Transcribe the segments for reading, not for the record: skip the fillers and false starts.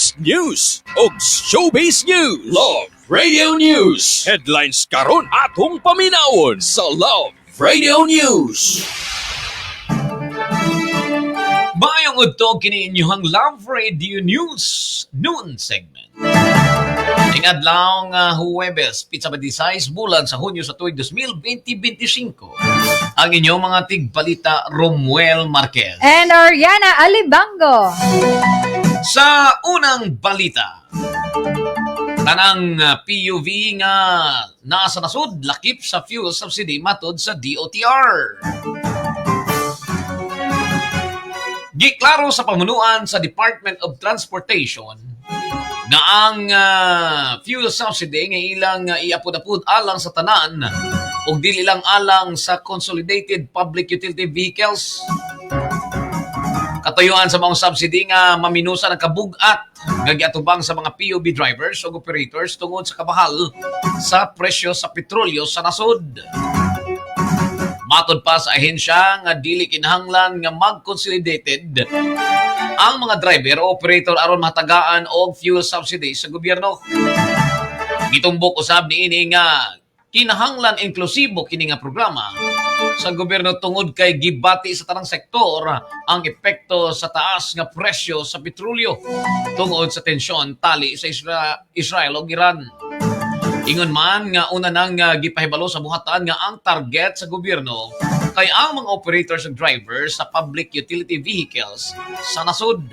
Sports News ug Showbiz News. Love Radio News. Headlines karon atong paminawon sa Love Radio News. Bayong udto kini inyong Love Radio News noon segment. Ing adlaw nga Huwebes, pizza 16 bulan sa Hunyo sa tuig 2025. Ang inyong mga tigbalita Romuel Marquez. And Oriana Alibango. Sa unang balita, tanang PUV nga nasa nasud lakip sa fuel subsidy matod sa DOTR. Giklaro sa pamunuan sa Department of Transportation na ang fuel subsidy nga ilang iapod-apod alang sa tanan ug dili lang alang sa consolidated public utility vehicles. Katuyuan sa mga subsidy nga maminusa ng kabug-at nga giatubang sa mga PUB drivers o operators tungod sa kabahal sa presyo sa petrolyo sa nasod. Matod pa sa ahensya nga dili kinahanglan nga mag-consolidated ang mga driver o operator aron matagaan og fuel subsidy sa gobyerno. Gitumbok usab niini nga kinahanglan inklusibo kini nga programa sa gobyerno tungod kay gibati sa tanang sektor ang epekto sa taas nga presyo sa petrolyo tungod sa tensyon tali sa Israel ug Iran. Ingon man nga una nang gipahibalo sa buhatan nga ang target sa gobyerno kay ang mga operators ug drivers sa public utility vehicles sa nasud.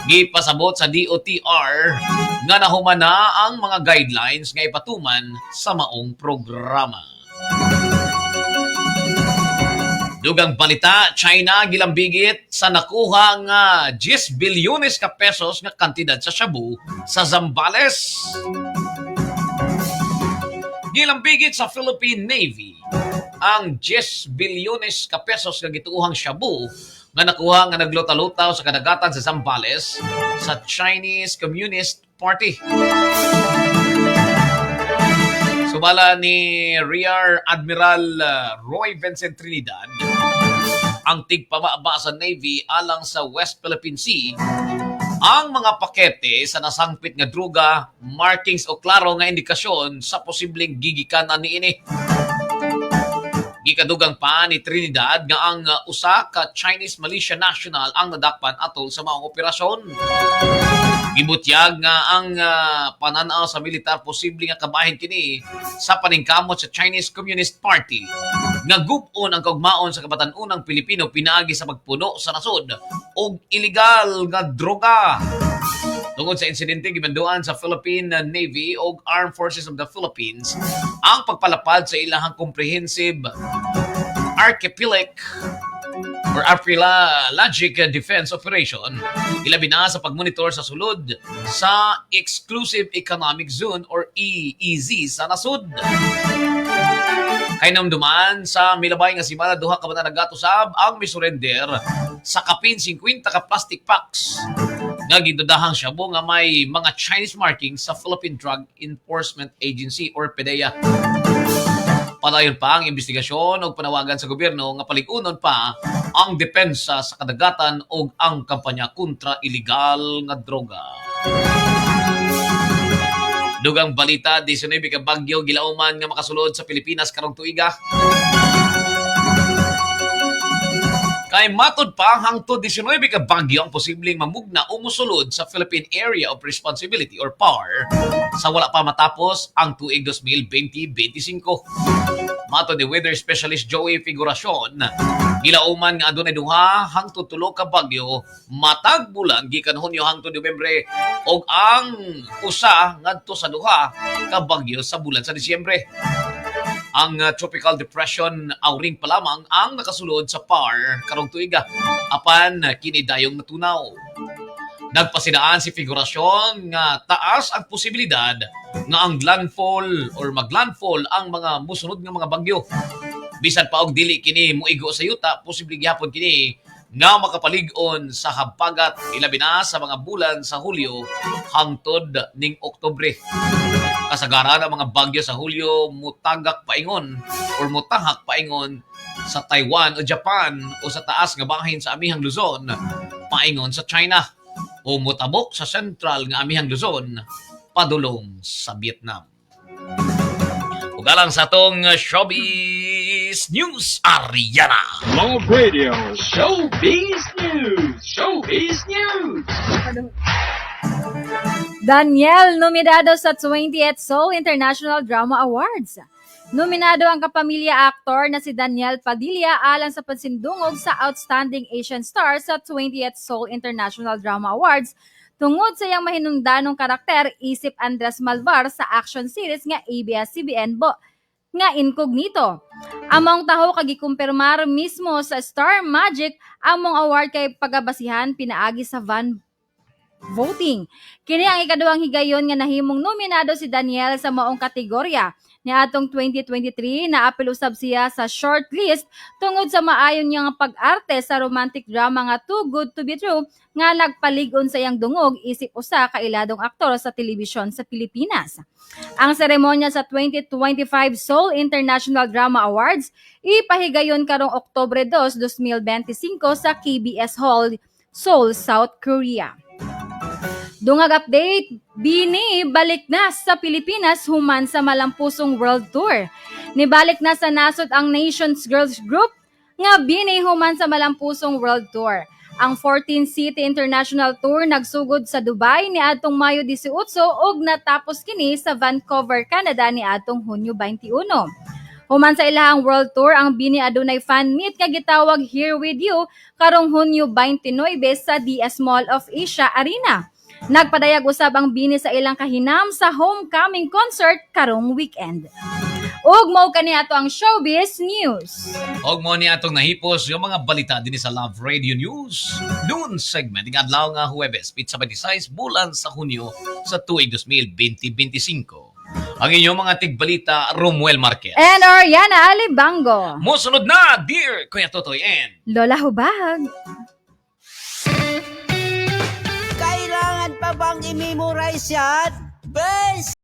Gipasabot sa DOTR nga nahuman na ang mga guidelines nga ipatuman sa maong programa. Dugang balita, China gilambigit sa nakuha nga 10 bilyones ka pesos nga kantidad sa shabu sa Zambales. Gilambigit sa Philippine Navy ang 10 bilyones ka pesos nga gituuhang shabu nga nakuha nga naglutaw-lutaw sa kadagatan sa Zambales sa Chinese Communist Party. Sumala ni Rear Admiral Roy Vincent Trinidad, ang tigpababa sa Navy alang sa West Philippine Sea, ang mga pakete sa nasangpit nga druga, markings o klaro nga indikasyon sa posibleng gigikanan niini. Gikadugang pa ni Trinidad nga ang usa ka Chinese militia national ang nadakpan atol sa mga operasyon. Gibutyag nga ang pananaw sa militar posible nga kabahin kini sa paningkamot sa Chinese Communist Party nga gub-on ang kaugmaon sa kabatan-unang Pilipino pinaagi sa pagpuno sa nasod og illegal nga droga. Tungod sa insidente gibanduan sa Philippine Navy o Armed Forces of the Philippines ang pagpalapad sa ilahang comprehensive archipelagic defense operation, ilabi na sa pagmonitor sa sulod sa Exclusive Economic Zone or EEZ sa nasud. Kay namduman sa milabay nga simana duha ka mananagat-usab ang misurrender sa kapin 50 ka plastic packs nga gidudahang shabu nga may mga Chinese markings sa Philippine Drug Enforcement Agency or PDEA. Padayon pa ang investigasyon o panawagan sa gobyerno nga paligunon pa ang depensa sa kadagatan o ang kampanya kontra illegal nga droga. Dugang balita, 19 ka bagyo gilauman nga makasulod sa Pilipinas karong tuiga. Kay matod pa hangtod 19 ka bagyo ang posibleng mamugna o musulod sa Philippine Area of Responsibility or PAR sa wala pa matapos ang tuig 2020-25. Matod ni weather specialist Joey Figuracion, gilauman nga adunay duha hangtod 3 ka bagyo matag bulan gikan Hunyo hangtod Nobyembre ug ang usa ngadto sa duha ka bagyo sa bulan sa Disyembre. Ang tropical depression auring pa lamang ang nakasulod sa PAR karong tuiga apan kini dayong natunaw. Nagpasidaan si Figuracion nga taas ang posibilidad nga ang landfall or maglandfall ang mga musunod nga mga bagyo. Bisan pa og dili kini muigo sa yuta, posible gyapon kini nga makapalig-on sa habagat ilabi na sa mga bulan sa Hulyo hangtod ning Oktubre. Kasagaran ang mga bagyo sa Hulyo mutagak paingon or mutahak paingon sa Taiwan o Japan o sa taas nga bahin sa amihang Luzon paingon sa China. o motabok sa sentral nga amihang Luzon padulong sa Vietnam. Ugalang sa atong showbiz news, Ariana. Love Radio Showbiz News. Showbiz News. Daniel nominado sa 20th Seoul International Drama Awards. Nominado ang kapamilya aktor na si Daniel Padilla alang sa pansindungog sa Outstanding Asian Star sa 20th Seoul International Drama Awards tungod sa iyang mahinungdanong karakter isip Andres Malvar sa action series nga ABS-CBN nga Incognito. Among taho kagikumpirmar mismo sa Star Magic among award kay pagabasihan pinaagi sa Van voting. Kini ang ikaduhang higayon nga nahimong nominado si Daniel sa maong kategorya. Ni atong 2023 naapil usab siya sa shortlist tungod sa maayon niya nga pag-arte sa romantic drama nga Too Good to Be True nga nagpalig-on sa iyang dungog isip usa ka iladong aktor sa telebisyon sa Pilipinas. Ang seremonya sa 2025 Seoul International Drama Awards ipahigayon karong Oktubre 2, 2025 sa KBS Hall, Seoul, South Korea. Dungag update, Bini balik na sa Pilipinas human sa malampusong world tour. Nibalik na sa nasod ang Nations Girls Group nga Bini human sa malampusong world tour. Ang 14-city international tour nagsugod sa Dubai ni atong Mayo 18 ug natapos kini sa Vancouver, Canada ni atong Hunyo 21. Human sa ilahang world tour, ang Bini adunay fan meet nga gitawag Here With You karong Hunyo 29 sa DS Mall of Asia Arena. Nagpadayag usab ang Bini sa ilang kahinam sa homecoming concert karong weekend. Ug mao kani ato ang showbiz news. Og mo ni atong nahipos yung mga balita din sa Love Radio News. Noon segment ng adlaw nga Huwebes, pizza 26 bulan sa Hunyo sa tuig 2025. Ang inyong mga tigbalita, Romuel Marquez. And Oriana Alibango. Musunod na, dear Kuya Totoy and Lola Hubag. Kailangan pa bang i-memorize yan? Bes!